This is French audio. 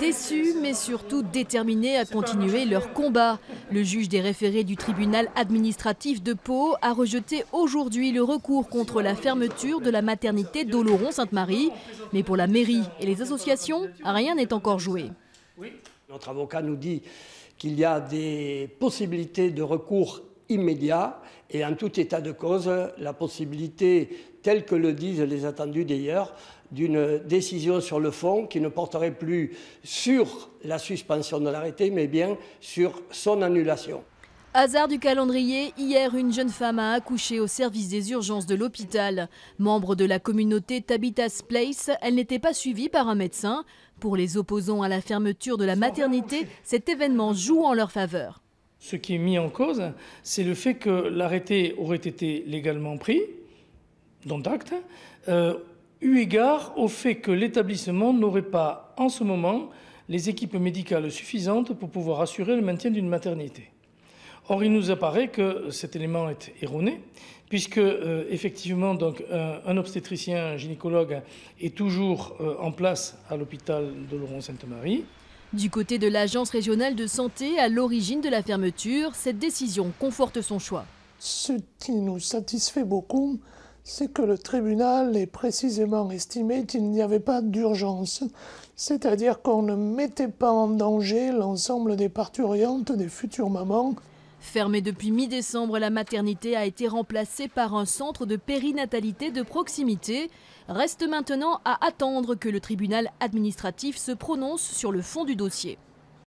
Déçus, mais surtout déterminés à continuer leur combat. Le juge des référés du tribunal administratif de Pau a rejeté aujourd'hui le recours contre la fermeture de la maternité d'Oloron-Sainte-Marie. Mais pour la mairie et les associations, rien n'est encore joué. Oui. Notre avocat nous dit qu'il y a des possibilités de recours immédiat et en tout état de cause, la possibilité, telle que le disent les attendus d'ailleurs, d'une décision sur le fond qui ne porterait plus sur la suspension de l'arrêté, mais bien sur son annulation. Hasard du calendrier, hier une jeune femme a accouché au service des urgences de l'hôpital. Membre de la communauté Tabitha's Place, elle n'était pas suivie par un médecin. Pour les opposants à la fermeture de la maternité, cet événement joue en leur faveur. Ce qui est mis en cause, c'est le fait que l'arrêté aurait été légalement pris, dont acte, eu égard au fait que l'établissement n'aurait pas, en ce moment, les équipes médicales suffisantes pour pouvoir assurer le maintien d'une maternité. Or, il nous apparaît que cet élément est erroné, puisque, effectivement, donc, un obstétricien, un gynécologue est toujours en place à l'hôpital d'Oloron-Sainte-Marie. Du côté de l'Agence régionale de santé, à l'origine de la fermeture, cette décision conforte son choix. Ce qui nous satisfait beaucoup, c'est que le tribunal ait précisément estimé qu'il n'y avait pas d'urgence, c'est-à-dire qu'on ne mettait pas en danger l'ensemble des parturientes, des futures mamans. Fermée depuis mi-décembre, la maternité a été remplacée par un centre de périnatalité de proximité. Reste maintenant à attendre que le tribunal administratif se prononce sur le fond du dossier.